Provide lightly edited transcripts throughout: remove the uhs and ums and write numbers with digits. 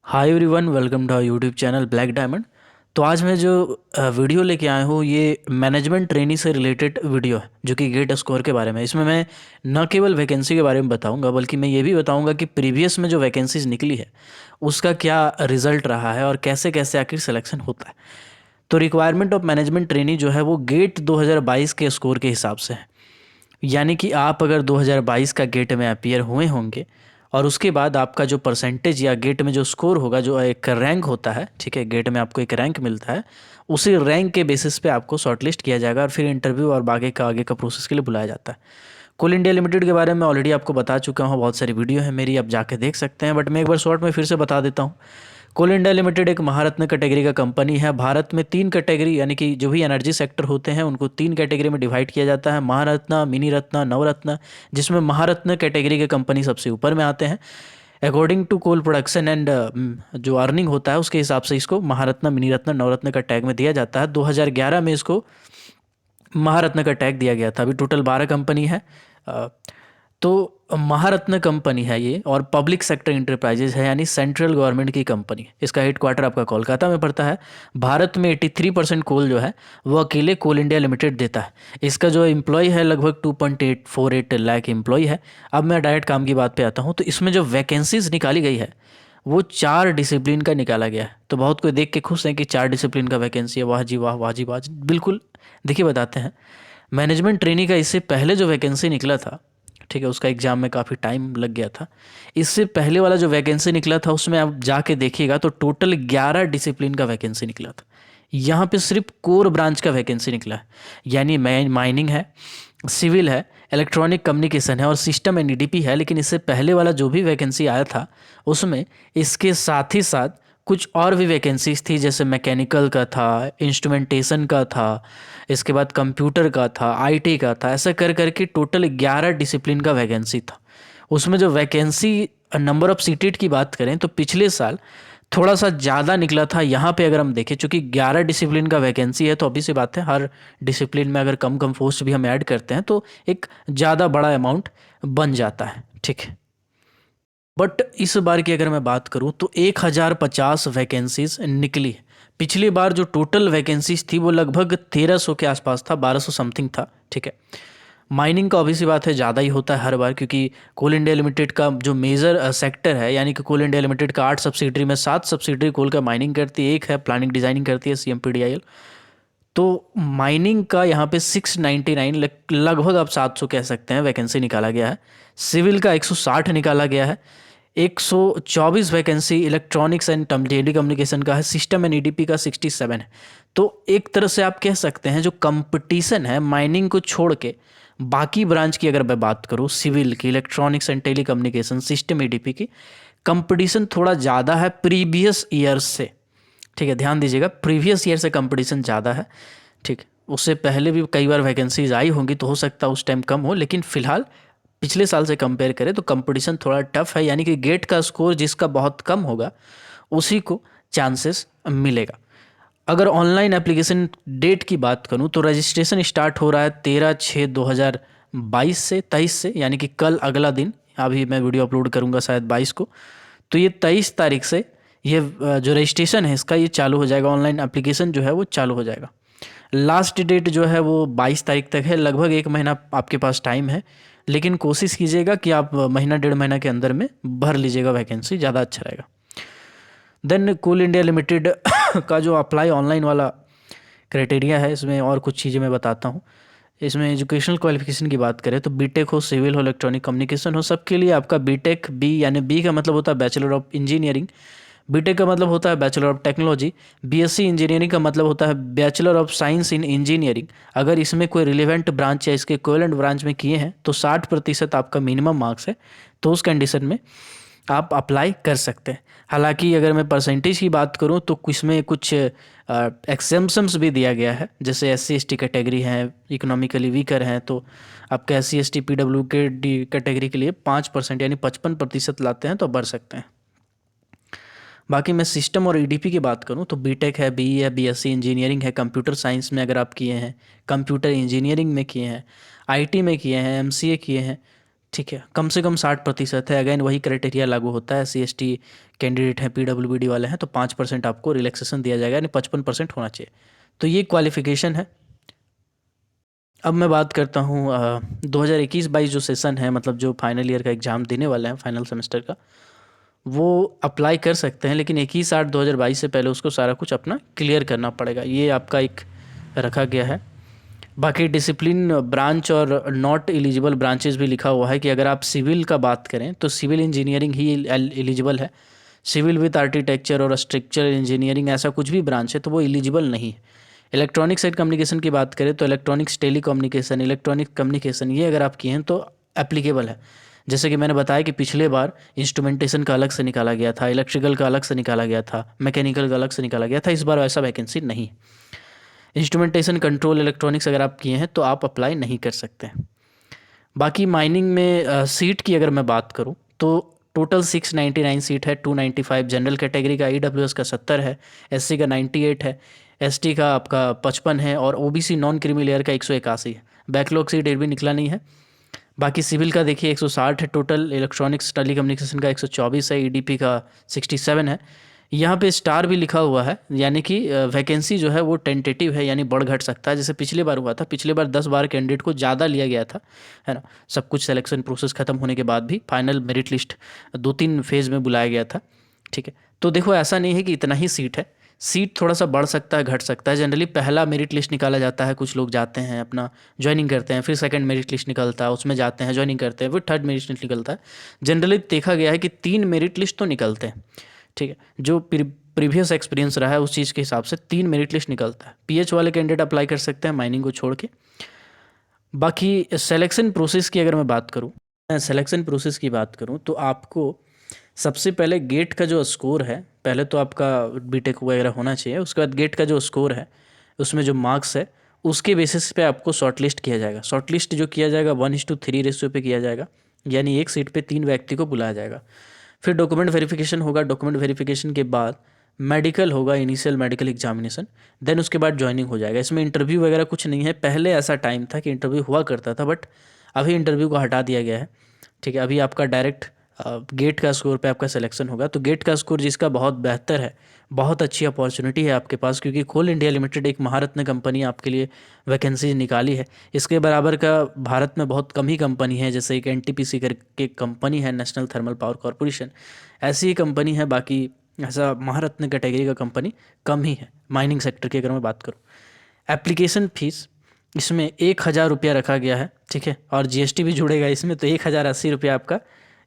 Hi everyone, welcome to our YouTube channel black diamond. तो आज मैं जो वीडियो लेके आया हूँ ये मैनेजमेंट ट्रेनी से रिलेटेड वीडियो है जो कि गेट स्कोर के बारे में। इसमें मैं न केवल वैकेंसी के बारे में बताऊंगा बल्कि मैं ये भी बताऊंगा कि प्रीवियस में जो वैकेंसीज निकली है उसका क्या रिजल्ट रहा है और कैसे कैसे आखिर सिलेक्शन होता है। तो रिक्वायरमेंट ऑफ मैनेजमेंट ट्रेनी जो है वो गेट 2022 के स्कोर के हिसाब से है। यानी कि आप अगर 2022 का गेट में अपीयर हुए होंगे और उसके बाद आपका जो परसेंटेज या गेट में जो स्कोर होगा, जो एक रैंक होता है, ठीक है, गेट में आपको एक रैंक मिलता है, उसी रैंक के बेसिस पे आपको शॉर्टलिस्ट किया जाएगा और फिर इंटरव्यू और आगे का प्रोसेस के लिए बुलाया जाता है। कोल इंडिया लिमिटेड के बारे में ऑलरेडी आपको बता चुका हूँ, बहुत सारी वीडियो है मेरी, आप जाके देख सकते हैं, बट मैं एक बार शॉर्ट में फिर से बता देता हूँ। कोल इंडिया लिमिटेड एक महारत्न कैटेगरी का कंपनी है। भारत में 3 कैटेगरी यानी कि जो भी एनर्जी सेक्टर होते हैं उनको 3 कैटेगरी में डिवाइड किया जाता है, महारत्न, मिनी रत्न, नवरत्न, जिसमें महारत्न कैटेगरी के कंपनी सबसे ऊपर में आते हैं। According to coal production and जो अर्निंग होता है उसके हिसाब से इसको महारत्न, मिनी रत्न, नवरत्न का टैग में दिया जाता है। 2011 में इसको महारत्न का टैग दिया गया था। अभी टोटल 12 कंपनी है। अ, तो महारत्न कंपनी है ये और पब्लिक सेक्टर इंटरप्राइजेज है, यानी सेंट्रल गवर्नमेंट की कंपनी है। इसका हेडक्वार्टर आपका कोलकाता में पड़ता है। भारत में 83% कोल जो है वो अकेले कोल इंडिया लिमिटेड देता है। इसका जो एम्प्लॉय है लगभग 2.848 लाख एम्प्लॉय है। अब मैं डायरेक्ट काम की बात पे आता हूँ। तो इसमें जो वैकेंसीज निकाली गई है वो 4 डिसिप्लिन का निकाला गया है। तो बहुत कोई देख के खुश हैं कि 4 डिसिप्लिन का वैकेंसी है, वाह जी वाह, वाह जी वाह जी। बिल्कुल, देखिए बताते हैं। मैनेजमेंट ट्रेनी का इससे पहले जो वैकेंसी निकला था, ठीक है, उसका एग्जाम में काफ़ी टाइम लग गया था। इससे पहले वाला जो वैकेंसी निकला था उसमें आप जाके देखिएगा तो टोटल 11 डिसिप्लिन का वैकेंसी निकला था। यहाँ पे सिर्फ कोर ब्रांच का वैकेंसी निकला है, यानी माइनिंग है, सिविल है, इलेक्ट्रॉनिक कम्युनिकेशन है और सिस्टम एंड ईडीपी है। लेकिन इससे पहले वाला जो भी वैकेंसी आया था उसमें इसके साथ ही साथ कुछ और भी वैकेंसीज थी, जैसे मैकेनिकल का था, इंस्ट्रूमेंटेशन का था, इसके बाद कंप्यूटर का था, आईटी का था, ऐसा कर करके टोटल 11 डिसिप्लिन का वैकेंसी था। उसमें जो वैकेंसी नंबर ऑफ सीटेड की बात करें तो पिछले साल थोड़ा सा ज़्यादा निकला था। यहाँ पे अगर हम देखें, चूँकि 11 डिसिप्लिन का वैकेंसी है तो अभी सी बात है, हर डिसिप्लिन में अगर कम कम पोस्ट भी हम ऐड करते हैं तो एक ज़्यादा बड़ा अमाउंट बन जाता है, ठीक है। बट इस बार की अगर मैं बात करूं तो 1050 वैकेंसीज निकली है। पिछली बार जो टोटल वैकेंसीज थी वो लगभग 1300 के आसपास था, 1200 समथिंग था, ठीक है। माइनिंग का ऑब्वियस सी बात है ज़्यादा ही होता है हर बार, क्योंकि कोल इंडिया लिमिटेड का जो मेजर सेक्टर है, यानी कि कोल इंडिया लिमिटेड का 8 सब्सिडरी में 7 सब्सिडरी कोल का माइनिंग करती है, एक है प्लानिंग डिजाइनिंग करती है CMPDIL। तो माइनिंग का यहाँ पे 699 लगभग आप 700 कह सकते हैं वैकेंसी निकाला गया है। सिविल का 160 निकाला गया है। 124 vacancy electronics and telecommunication का है। सिस्टम एंड ईडीपी का 67 है। तो एक तरह से आप कह सकते हैं जो कंपटीशन है माइनिंग को छोड़ के बाकी ब्रांच की अगर मैं बात करूँ, सिविल की, electronics and telecommunication, system EDP की, कंपटीशन थोड़ा ज़्यादा है प्रीवियस ईयर्स से, ठीक है। ध्यान दीजिएगा, प्रीवियस ईयर से कंपटीशन ज़्यादा है, ठीक। उससे पहले भी कई बार वैकेंसीज आई होंगी तो हो सकता है उस टाइम कम हो, लेकिन फिलहाल पिछले साल से कंपेयर करें तो कंपटीशन थोड़ा टफ है। यानी कि गेट का स्कोर जिसका बहुत कम होगा उसी को चांसेस मिलेगा। अगर ऑनलाइन एप्लीकेशन डेट की बात करूं तो रजिस्ट्रेशन स्टार्ट हो रहा है 13/6/2022 से, 23 से, यानी कि कल अगला दिन। अभी मैं वीडियो अपलोड करूंगा शायद 22 को, तो ये 23 तारीख से ये जो रजिस्ट्रेशन है इसका ये चालू हो जाएगा। ऑनलाइन एप्लीकेशन जो है वो चालू हो जाएगा। लास्ट डेट जो है वो 22 तारीख तक है, लगभग 1 महीना आपके पास टाइम है। लेकिन कोशिश कीजिएगा कि आप महीना 1.5 महीना के अंदर में भर लीजिएगा वैकेंसी, ज़्यादा अच्छा रहेगा। देन कोल इंडिया लिमिटेड का जो अप्लाई ऑनलाइन वाला क्राइटेरिया है, इसमें और कुछ चीज़ें मैं बताता हूँ। इसमें एजुकेशनल क्वालिफिकेशन की बात करें तो बीटेक हो, सिविल हो, इलेक्ट्रॉनिक कम्युनिकेशन हो, सबके लिए आपका बीटेक बी, यानी बी का मतलब होता है बैचलर ऑफ इंजीनियरिंग, बीटेक का मतलब होता है bachelor of technology, BSc engineering का मतलब होता है bachelor of science in engineering. अगर इसमें कोई रिलेवेंट ब्रांच या इसके इक्विवेलेंट ब्रांच में किए हैं तो 60% आपका मिनिमम मार्क्स है, तो उस कंडीशन में आप अप्लाई कर सकते हैं। हालांकि अगर मैं परसेंटेज की बात करूं तो इसमें कुछ एक्सेम्पशंस भी दिया गया है, जैसे SC ST कैटेगरी हैं, इकोनॉमिकली वीकर हैं, तो आपका SC ST PWD कैटेगरी के लिए 5% यानी 55% लाते हैं तो बढ़ सकते हैं। बाकी मैं सिस्टम और ईडीपी की बात करूं तो बीटेक है, बीई है, बीएससी इंजीनियरिंग है, कंप्यूटर साइंस में अगर आप किए हैं, कंप्यूटर इंजीनियरिंग में किए हैं, आईटी में किए हैं, एमसीए किए हैं, ठीक है, कम से कम 60% है। अगेन वही क्राइटेरिया लागू होता है, SC ST कैंडिडेट हैं, PWD वाले हैं तो 5% आपको रिलैक्सेशन दिया जाएगा, यानी 55% होना चाहिए। तो ये क्वालिफिकेशन है। अब मैं बात करता हूँ 2021-22 जो सेशन है, मतलब जो फाइनल ईयर का एग्ज़ाम देने वाले हैं फाइनल सेमेस्टर का, वो अप्लाई कर सकते हैं, लेकिन 21/8/2022 से पहले उसको सारा कुछ अपना क्लियर करना पड़ेगा। ये आपका एक रखा गया है। बाकी डिसिप्लिन ब्रांच और नॉट एलिजिबल ब्रांचेस भी लिखा हुआ है कि अगर आप सिविल का बात करें तो सिविल इंजीनियरिंग ही एलिजिबल है। सिविल विद आर्किटेक्चर और स्ट्रक्चरल इंजीनियरिंग ऐसा कुछ भी ब्रांच है तो वो एलिजिबल नहीं है। इलेक्ट्रॉनिक्स एंड कम्युनिकेशन की बात करें तो electronics, telecommunication, electronic communication, ये अगर आप किए हैं तो एप्लीकेबल है। जैसे कि मैंने बताया कि पिछले बार इंस्ट्रूमेंटेशन का अलग से निकाला गया था, इलेक्ट्रिकल का अलग से निकाला गया था, मैकेनिकल का अलग से निकाला गया था, इस बार ऐसा वैकेंसी नहीं है। इंस्ट्रूमेंटेशन, कंट्रोल, इलेक्ट्रॉनिक्स अगर आप किए हैं तो आप अप्लाई नहीं कर सकते। बाकी माइनिंग में सीट की अगर मैं बात करूं तो टोटल 699 सीट है। 295 जनरल कैटेगरी का, EWS का 70 है, SC का 98 है, ST का आपका 55 है और OBC नॉन क्रीमी लेयर का 181 है। बैकलॉग सीट एक भी निकला नहीं है। बाकी सिविल का देखिए 160 है टोटल, इलेक्ट्रॉनिक्स टेली कम्युनिकेशन का 124 है, EDP का 67 है। यहाँ पे स्टार भी लिखा हुआ है, यानी कि वैकेंसी जो है वो टेंटेटिव है, यानी बढ़ घट सकता है। जैसे पिछले बार हुआ था, पिछले बार 10-12 कैंडिडेट को ज़्यादा लिया गया था, है ना। सब कुछ सिलेक्शन प्रोसेस खत्म होने के बाद भी फाइनल मेरिट लिस्ट 2-3 फेज़ में बुलाया गया था। ठीक है, तो देखो ऐसा नहीं है कि इतना ही सीट है, सीट थोड़ा सा बढ़ सकता है, घट सकता है। जनरली पहला मेरिट लिस्ट निकाला जाता है, कुछ लोग जाते हैं अपना ज्वाइनिंग करते हैं, फिर सेकंड मेरिट लिस्ट निकलता है, उसमें जाते हैं ज्वाइनिंग करते हैं, फिर थर्ड मेरिट लिस्ट निकलता है। जनरली देखा गया है कि 3 मेरिट लिस्ट तो निकलते हैं। ठीक है, जो प्रीवियस एक्सपीरियंस रहा है उस चीज़ के हिसाब से 3 मेरिट लिस्ट निकलता है। PH वाले कैंडिडेट अप्लाई कर सकते हैं माइनिंग को छोड़ के। बाकी सिलेक्शन प्रोसेस की अगर मैं बात करूँ, सिलेक्शन प्रोसेस की बात करूँ तो आपको सबसे पहले गेट का जो स्कोर है, पहले तो आपका बीटेक वगैरह होना चाहिए, उसके बाद गेट का जो स्कोर है उसमें जो मार्क्स है उसके बेसिस पे आपको शॉर्टलिस्ट किया जाएगा। शॉर्टलिस्ट जो किया जाएगा 1:3 रेशियो पे किया जाएगा, यानी एक सीट पे 3 व्यक्ति को बुलाया जाएगा। फिर डॉक्यूमेंट वेरिफिकेशन होगा, डॉक्यूमेंट वेरिफिकेशन के बाद मेडिकल होगा, इनिशियल मेडिकल एग्जामिनेशन, देन उसके बाद ज्वाइनिंग हो जाएगा। इसमें इंटरव्यू वगैरह कुछ नहीं है। पहले ऐसा टाइम था कि इंटरव्यू हुआ करता था, बट अभी इंटरव्यू को हटा दिया गया है। ठीक है, अभी आपका डायरेक्ट गेट का स्कोर पे आपका सिलेक्शन होगा। तो गेट का स्कोर जिसका बहुत बेहतर है, बहुत अच्छी अपॉर्चुनिटी है आपके पास, क्योंकि कोल इंडिया लिमिटेड एक महारत्न कंपनी आपके लिए वैकेंसी निकाली है। इसके बराबर का भारत में बहुत कम ही कंपनी है, जैसे एक NTPC करके कंपनी है, नेशनल थर्मल पावर कॉरपोरेशन, ऐसी ही कंपनी है। बाकी ऐसा महारत्न कैटेगरी का कंपनी कम ही है माइनिंग सेक्टर की अगर मैं बात करूँ। एप्लीकेशन फ़ीस इसमें 1,000 रुपया रखा गया है। ठीक है, और GST भी जुड़ेगा इसमें, तो 1,080 रुपया आपका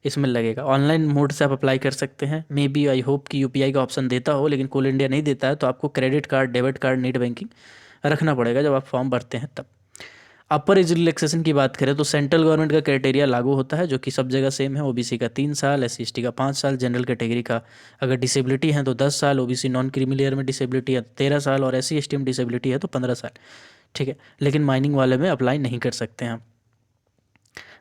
इसमें लगेगा। ऑनलाइन मोड से आप अप्लाई कर सकते हैं। मे बी आई होप कि UPI का ऑप्शन देता हो, लेकिन कोल इंडिया नहीं देता है, तो आपको credit card, debit card, net banking रखना पड़ेगा जब आप फॉर्म भरते हैं तब। अपर एज रिलैक्सेशन की बात करें तो सेंट्रल गवर्नमेंट का क्राइटेरिया लागू होता है, जो कि सब जगह सेम है। OBC का 3 साल, SC ST का 5 साल, जनरल कैटेगरी का अगर डिसेबिलिटी है तो 10 साल, OBC नॉन क्रीमी लेयर में डिसेबिलिटी है 13 साल और SC ST में डिसेबिलिटी है तो 15 साल। ठीक है, लेकिन माइनिंग वाले में अप्लाई नहीं कर सकते हैं।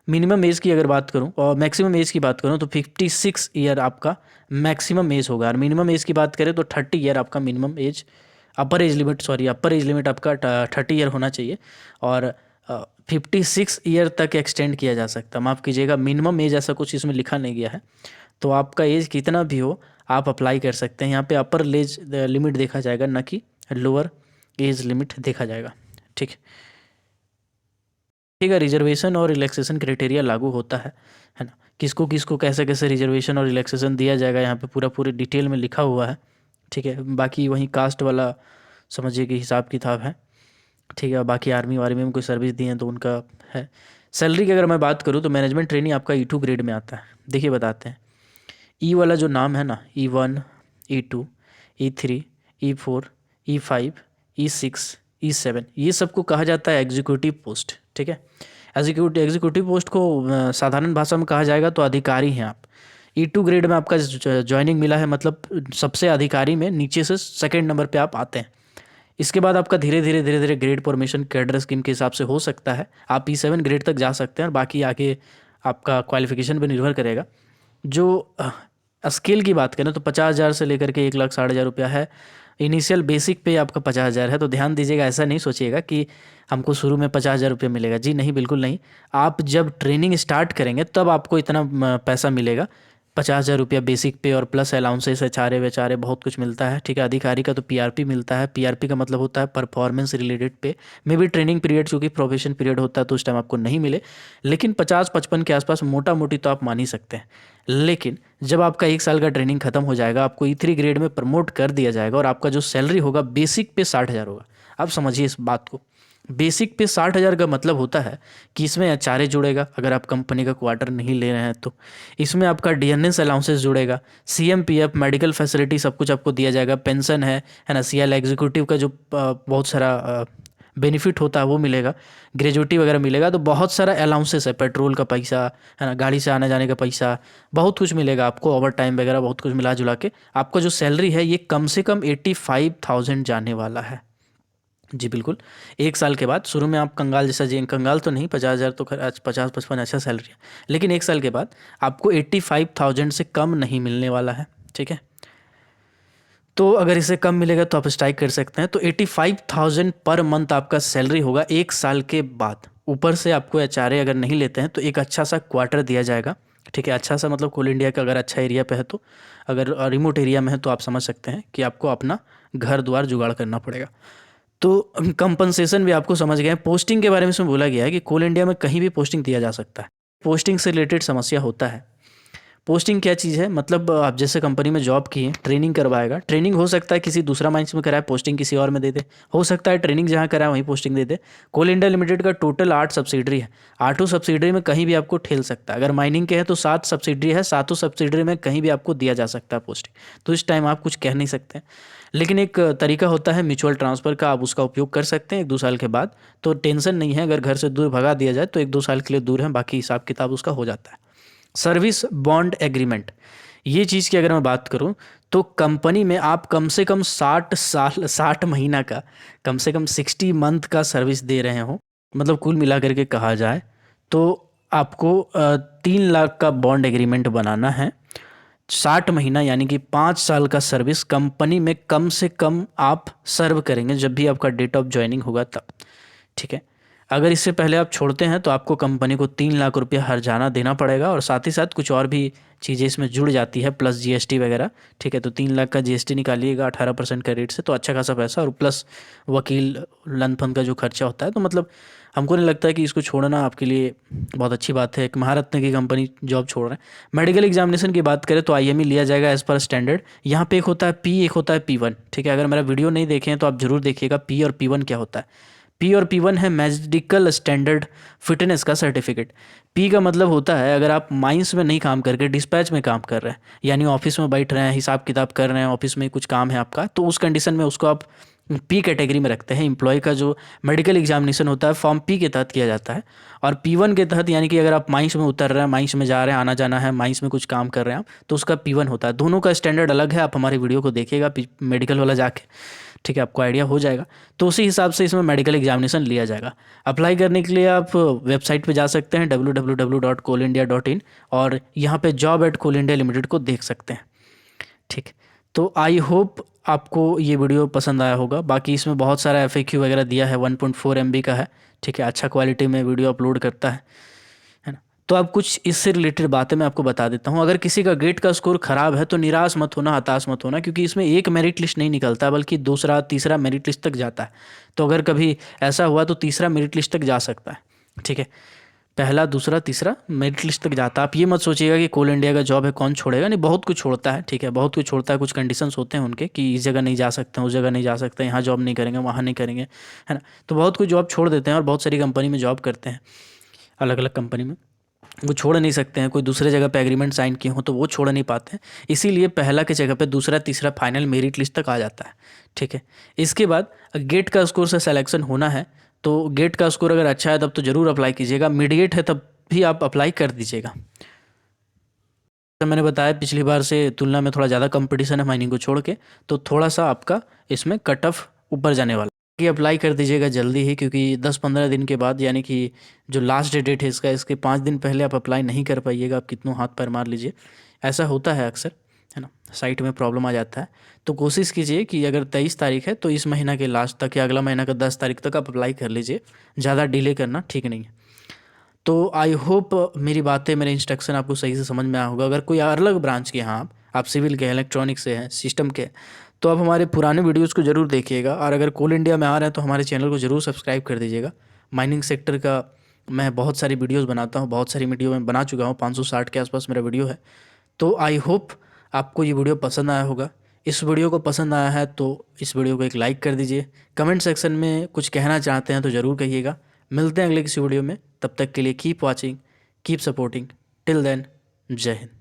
मिनिमम एज की अगर बात करूं और मैक्सिमम एज की बात करूं तो 56 ईयर आपका मैक्सिमम एज होगा, और मिनिमम एज की बात करें तो 30 ईयर आपका मिनिमम एज, अपर एज लिमिट आपका 30 ईयर होना चाहिए, और 56 ईयर तक एक्सटेंड किया जा सकता है। माफ़ कीजिएगा, मिनिमम एज ऐसा कुछ इसमें लिखा नहीं गया है, तो आपका एज कितना भी हो आप अप्लाई कर सकते हैं। यहाँ पे अपर एज लिमिट देखा जाएगा, ना कि लोअर एज लिमिट देखा जाएगा। ठीक है, रिजर्वेशन और रिलैक्सेशन क्राइटेरिया लागू होता है ना। किसको किसको कैसे कैसे रिजर्वेशन और रिलैक्सेशन दिया जाएगा, यहाँ पे पूरी डिटेल में लिखा हुआ है। ठीक है, बाकी वहीं कास्ट वाला समझिए कि हिसाब किताब है। ठीक है, बाकी आर्मी वार्मी में कोई सर्विस दी है तो उनका है। सैलरी की अगर मैं बात करूँ तो मैनेजमेंट ट्रेनिंग आपका E2 ग्रेड में आता है। देखिए बताते हैं, वाला जो नाम है ना, E1, E2, E3, E4, E5, E6, E7, ये सबको कहा जाता है एग्जीक्यूटिव पोस्ट। ठीक है, एग्जीक्यूटिव पोस्ट को साधारण भाषा में कहा जाएगा तो अधिकारी हैं आप। E2 ग्रेड में आपका ज्वाइनिंग मिला है, मतलब सबसे अधिकारी में नीचे से सेकंड नंबर पे आप आते हैं। इसके बाद आपका धीरे धीरे ग्रेड फॉर्मेशन कैडर स्कीम के हिसाब से हो सकता है, आप E7 ग्रेड तक जा सकते हैं, और बाकी आगे आपका क्वालिफिकेशन पर निर्भर करेगा। जो स्केल की बात करें तो 50,000 से लेकर के 1,60,000 रुपया है इनिशियल बेसिक पे आपका 50,000 है, तो ध्यान दीजिएगा, ऐसा नहीं सोचिएगा कि हमको शुरू में 50,000 रुपये मिलेगा। जी नहीं, बिल्कुल नहीं। आप जब ट्रेनिंग स्टार्ट करेंगे तब आपको इतना पैसा मिलेगा। 50,000 रुपया बेसिक पे और प्लस अलाउंसेस एचआरए वेचारे बहुत कुछ मिलता है। ठीक है, अधिकारी का तो पीआरपी मिलता है। पीआरपी का मतलब होता है परफॉर्मेंस रिलेटेड पे। मे भी ट्रेनिंग पीरियड चूँकि प्रोबेशन पीरियड होता है तो उस टाइम आपको नहीं मिले, लेकिन 50-55 के आसपास मोटा मोटी तो आप मान ही सकते हैं। लेकिन जब आपका 1 साल का ट्रेनिंग खत्म हो जाएगा, आपको E3 ग्रेड में प्रमोट कर दिया जाएगा और आपका जो सैलरी होगा बेसिक पे 60,000 होगा। आप समझिए इस बात को। बेसिक पे 60,000 का मतलब होता है कि इसमें एचआरए जुड़ेगा, अगर आप कंपनी का क्वार्टर नहीं ले रहे हैं तो। इसमें आपका डीएनएस अलाउंसेस जुड़ेगा, सीएमपीएफ, मेडिकल फैसिलिटी सब कुछ आपको दिया जाएगा, पेंशन है ना, सीएल एग्जीक्यूटिव का जो बहुत सारा बेनिफिट होता है वो मिलेगा, ग्रेजुएटी वगैरह मिलेगा। तो बहुत सारा अलाउंसेस है, पेट्रोल का पैसा है ना, गाड़ी से आने जाने का पैसा, बहुत कुछ मिलेगा आपको, ओवर टाइम वगैरह बहुत कुछ मिला जुला के आपका जो सैलरी है ये कम से कम 85,000 जाने वाला है। जी बिल्कुल। 1 साल के बाद, शुरू में आप कंगाल जैसा जी, कंगाल तो नहीं, 50,000 तो खैर आज 50-55 अच्छा सैलरी है, लेकिन 1 साल के बाद आपको 85,000 से कम नहीं मिलने वाला है। ठीक है, तो अगर इसे कम मिलेगा तो आप स्ट्राइक कर सकते हैं। तो 85,000 पर मंथ आपका सैलरी होगा 1 साल के बाद। ऊपर से आपको एचआरए अगर नहीं लेते हैं तो एक अच्छा सा क्वार्टर दिया जाएगा। ठीक है, अच्छा सा मतलब कोल इंडिया का अगर अच्छा एरिया पे है तो, अगर रिमोट एरिया में है तो आप समझ सकते हैं कि आपको अपना घर द्वार जुगाड़ करना पड़ेगा। तो कंपनसेशन भी आपको समझ गए हैं। पोस्टिंग के बारे में इसमें बोला गया है कि कोल इंडिया में कहीं भी पोस्टिंग दिया जा सकता है। पोस्टिंग से रिलेटेड समस्या होता है। पोस्टिंग क्या चीज़ है, मतलब आप जैसे कंपनी में जॉब किए, ट्रेनिंग करवाएगा, ट्रेनिंग हो सकता है किसी दूसरा माइंस में कराए, पोस्टिंग किसी और में दे दे, हो सकता है ट्रेनिंग जहाँ कराए वहीं पोस्टिंग दे दे। कोल इंडिया लिमिटेड का टोटल 8 सब्सिडरी है, 8 सब्सिडरी में कहीं भी आपको ठेल सकता है। अगर माइनिंग के हैं तो 7 सब्सिडरी है, 7 सब्सिडरी में कहीं भी आपको दिया जा सकता है पोस्टिंग। तो इस टाइम आप कुछ कह नहीं सकते, लेकिन एक तरीका होता है म्यूचुअल ट्रांसफ़र का, आप उसका उपयोग कर सकते हैं 1-2 साल के बाद। तो टेंशन नहीं है, अगर घर से दूर भगा दिया जाए तो 1-2 साल के लिए दूर है, बाकी हिसाब किताब उसका हो जाता है। सर्विस बॉन्ड एग्रीमेंट, ये चीज़ की अगर मैं बात करूं तो कंपनी में आप कम से कम 60 साल 60 महीना का, कम से कम 60 मंथ का सर्विस दे रहे हो, मतलब कुल मिला करके कहा जाए तो आपको 3 लाख का बॉन्ड एग्रीमेंट बनाना है। 60 महीना यानी कि 5 साल का सर्विस कंपनी में कम से कम आप सर्व करेंगे जब भी आपका डेट ऑफ ज्वाइनिंग होगा तब। ठीक है, अगर इससे पहले आप छोड़ते हैं तो आपको कंपनी को 3 लाख रुपया हर्जाना देना पड़ेगा, और साथ ही साथ कुछ और भी चीज़ें इसमें जुड़ जाती है, प्लस जीएसटी वगैरह। ठीक है, तो 3 लाख का जीएसटी निकालिएगा 18% का रेट से, तो अच्छा खासा पैसा, और प्लस वकील लन फन का जो खर्चा होता है। तो मतलब हमको नहीं लगता है कि इसको छोड़ना आपके लिए बहुत अच्छी बात है। एक महारत्न की कंपनी जॉब छोड़ रहे हैं। मेडिकल एग्जामिनेशन की बात करें तो आईएमई लिया जाएगा एज़ पर स्टैंडर्ड। यहाँ पे एक होता है पी, एक होता है P1। ठीक है, अगर मेरा वीडियो नहीं देखे हैं तो आप जरूर देखिएगा पी और P1 क्या होता है। पी और P1 है मेडिकल स्टैंडर्ड फिटनेस का सर्टिफिकेट। पी का मतलब होता है अगर आप माइंस में नहीं काम करके डिस्पैच में काम कर रहे हैं, यानी ऑफिस में बैठ रहे हैं, हिसाब किताब कर रहे हैं, ऑफिस में कुछ काम है आपका, तो उस कंडीशन में उसको आप पी कैटेगरी में रखते हैं। एम्प्लॉय का जो मेडिकल एग्जामिनेशन होता है फॉर्म पी के तहत किया जाता है। और P1 के तहत यानी कि अगर आप माइंस में उतर रहे हैं, माइंस में जा रहे हैं, आना जाना है, माइंस में कुछ काम कर रहे हैं आप, तो उसका P1 होता है। दोनों का स्टैंडर्ड अलग है, आप हमारी वीडियो को देखिएगा मेडिकल वाला जाके, ठीक है, आपको आइडिया हो जाएगा। तो उसी हिसाब से इसमें मेडिकल एग्जामिनेशन लिया जाएगा। अप्लाई करने के लिए आप वेबसाइट पे जा सकते हैं www.coalindia.in, और यहाँ पे job@coal-india-limited को देख सकते हैं। ठीक, तो आई होप आपको ये वीडियो पसंद आया होगा। बाकी इसमें बहुत सारा FAQ वगैरह दिया है, 1.4 MB का है। ठीक है, अच्छा क्वालिटी में वीडियो अपलोड करता है ना। तो अब कुछ इससे रिलेटेड बातें मैं आपको बता देता हूँ। अगर किसी का गेट का स्कोर खराब है तो निराश मत होना, हताश मत होना, क्योंकि इसमें एक मेरिट लिस्ट नहीं निकलता बल्कि दूसरा तीसरा मेरिट लिस्ट तक जाता है। तो अगर कभी ऐसा हुआ तो तीसरा मेरिट लिस्ट तक जा सकता है। ठीक है, पहला दूसरा तीसरा मेरिट लिस्ट तक जाता है। आप ये मत सोचिएगा कि कोल इंडिया का जॉब है कौन छोड़ेगा, नहीं, बहुत कुछ छोड़ता है। ठीक है, बहुत कुछ छोड़ता है, कुछ कंडीशंस होते हैं उनके कि इस जगह नहीं जा सकते हैं, उस जगह नहीं जा सकते, यहाँ जॉब नहीं करेंगे, वहाँ नहीं करेंगे, है ना। तो बहुत कुछ जॉब छोड़ देते हैं और बहुत सारी कंपनी में जॉब करते हैं, अलग अलग कंपनी में वो छोड़ नहीं सकते हैं। कोई दूसरे जगह पे एग्रीमेंट साइन किए हो तो वो छोड़ नहीं पाते हैं, इसीलिए पहला की जगह पे दूसरा तीसरा फाइनल मेरिट लिस्ट तक आ जाता है। ठीक है, इसके बाद गेट का स्कोर से सिलेक्शन होना है, तो गेट का स्कोर अगर अच्छा है तब तो ज़रूर अप्लाई कीजिएगा, मिड गेट है तब भी आप अप्लाई कर दीजिएगा। तो मैंने बताया पिछली बार से तुलना में थोड़ा ज़्यादा कंपटीशन है माइनिंग को छोड़ के, तो थोड़ा सा आपका इसमें कट ऑफ ऊपर जाने वाला है। ये अप्लाई कर दीजिएगा जल्दी ही, क्योंकि 10-15 दिन के बाद, यानी कि जो लास्ट डेट है इसका, इसके 5 दिन पहले आप अप्लाई नहीं कर पाइएगा, आप कितनों हाथ पैर मार लीजिए, ऐसा होता है अक्सर, है ना, साइट में प्रॉब्लम आ जाता है। तो कोशिश कीजिए कि अगर 23 तारीख है तो इस महीना के लास्ट तक या अगला महीना का 10 तारीख तक आप अप्लाई कर लीजिए, ज़्यादा डिले करना ठीक नहीं है। तो आई होप मेरी बातें, मेरे इंस्ट्रक्शन आपको सही से समझ में आया होगा। अगर कोई अलग ब्रांच के हैं, आप सिविल के हैं, इलेक्ट्रॉनिक्स से हैं, सिस्टम के हैं, तो आप हमारे पुराने वीडियोस को ज़रूर देखिएगा। और अगर कोल इंडिया में आ रहे हैं तो हमारे चैनल को ज़रूर सब्सक्राइब कर दीजिएगा। माइनिंग सेक्टर का मैं बहुत सारी वीडियोस बनाता हूँ, बहुत सारी वीडियो मैं बना चुका हूँ, 560 के आसपास मेरा वीडियो है। तो आई होप आपको ये वीडियो पसंद आया होगा। इस वीडियो को पसंद आया है तो इस वीडियो को एक लाइक कर दीजिए। कमेंट सेक्शन में कुछ कहना चाहते हैं तो ज़रूर कहिएगा। मिलते हैं अगले किसी वीडियो में, तब तक के लिए keep watching, keep supporting. Till then, जय हिंद।